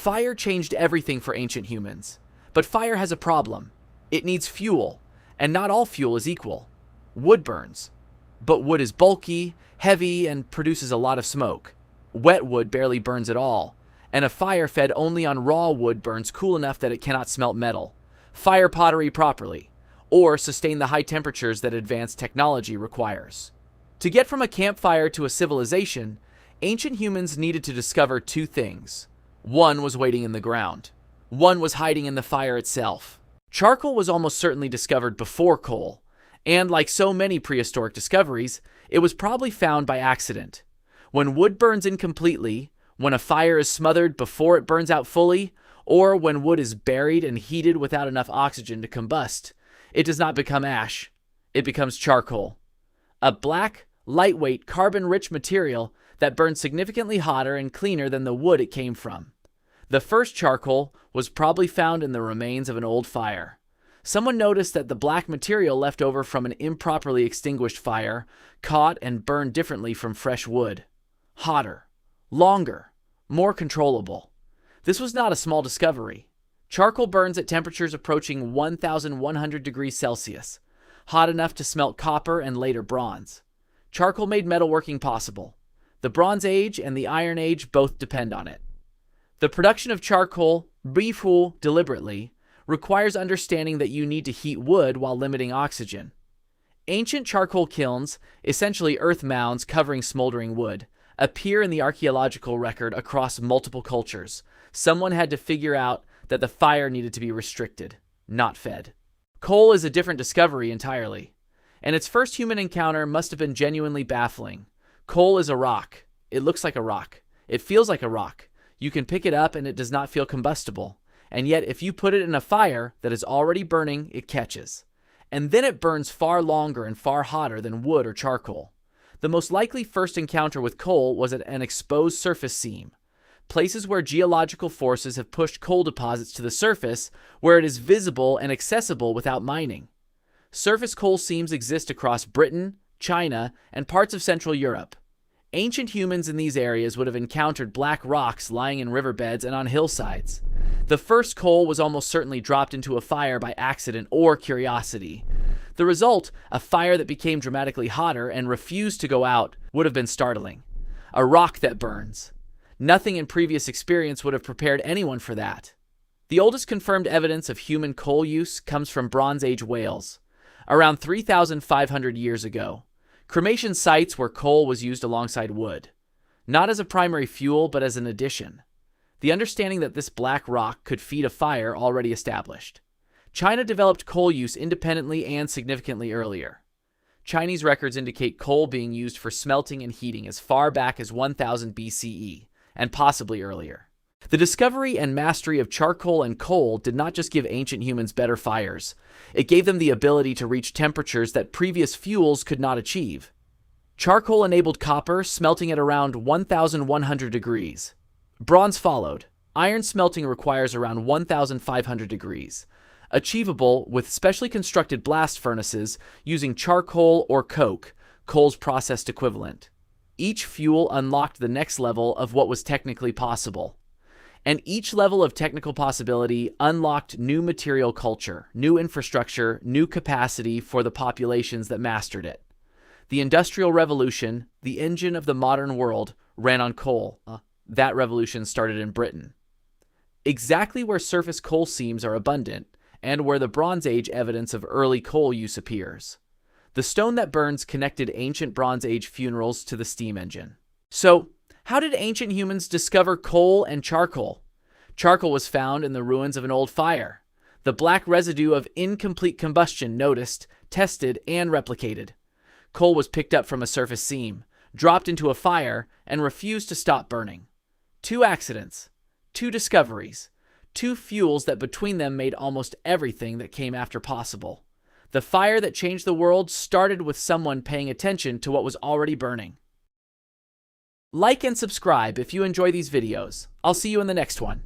Fire changed everything for ancient humans. But fire has a problem. It needs fuel, and not all fuel is equal. Wood burns. But wood is bulky, heavy, and produces a lot of smoke. Wet wood barely burns at all, and a fire fed only on raw wood burns cool enough that it cannot smelt metal, fire pottery properly, or sustain the high temperatures that advanced technology requires. To get from a campfire to a civilization, ancient humans needed to discover two things. One was waiting in the ground. One was hiding in the fire itself. Charcoal was almost certainly discovered before coal, and like so many prehistoric discoveries, it was probably found by accident. When wood burns incompletely, when a fire is smothered before it burns out fully, or when wood is buried and heated without enough oxygen to combust, it does not become ash. It becomes charcoal. A black, lightweight, carbon-rich material that burns significantly hotter and cleaner than the wood it came from. The first charcoal was probably found in the remains of an old fire. Someone noticed that the black material left over from an improperly extinguished fire caught and burned differently from fresh wood. Hotter, longer, more controllable. This was not a small discovery. Charcoal burns at temperatures approaching 1,100 degrees Celsius, hot enough to smelt copper and later bronze. Charcoal made metalworking possible. The Bronze Age and the Iron Age both depend on it. The production of charcoal, briefly deliberately, requires understanding that you need to heat wood while limiting oxygen. Ancient charcoal kilns, essentially earth mounds covering smoldering wood, appear in the archaeological record across multiple cultures. Someone had to figure out that the fire needed to be restricted, not fed. Coal is a different discovery entirely, and its first human encounter must have been genuinely baffling. Coal is a rock. It looks like a rock. It feels like a rock. You can pick it up and it does not feel combustible. And yet, if you put it in a fire that is already burning, it catches. And then it burns far longer and far hotter than wood or charcoal. The most likely first encounter with coal was at an exposed surface seam, places where geological forces have pushed coal deposits to the surface where it is visible and accessible without mining. Surface coal seams exist across Britain, China, and parts of Central Europe. Ancient humans in these areas would have encountered black rocks lying in riverbeds and on hillsides. The first coal was almost certainly dropped into a fire by accident or curiosity. The result, a fire that became dramatically hotter and refused to go out, would have been startling. A rock that burns. Nothing in previous experience would have prepared anyone for that. The oldest confirmed evidence of human coal use comes from Bronze Age Wales, around 3,500 years ago. Cremation sites where coal was used alongside wood, not as a primary fuel but as an addition. The understanding that this black rock could feed a fire already established. China developed coal use independently and significantly earlier. Chinese records indicate coal being used for smelting and heating as far back as 1000 BCE, and possibly earlier. The discovery and mastery of charcoal and coal did not just give ancient humans better fires. It gave them the ability to reach temperatures that previous fuels could not achieve. Charcoal enabled copper smelting at around 1,100 degrees. Bronze followed. Iron smelting requires around 1,500 degrees, achievable with specially constructed blast furnaces using charcoal or coke, coal's processed equivalent. Each fuel unlocked the next level of what was technically possible. And each level of technical possibility unlocked new material culture, new infrastructure, new capacity for the populations that mastered it. The Industrial Revolution, the engine of the modern world, ran on coal. That revolution started in Britain. Exactly where surface coal seams are abundant, and where the Bronze Age evidence of early coal use appears. The stone that burns connected ancient Bronze Age funerals to the steam engine. So, how did ancient humans discover coal and charcoal? Charcoal was found in the ruins of an old fire. The black residue of incomplete combustion noticed, tested, and replicated. Coal was picked up from a surface seam, dropped into a fire, and refused to stop burning. Two accidents, two discoveries, two fuels that between them made almost everything that came after possible. The fire that changed the world started with someone paying attention to what was already burning. Like and subscribe if you enjoy these videos. I'll see you in the next one.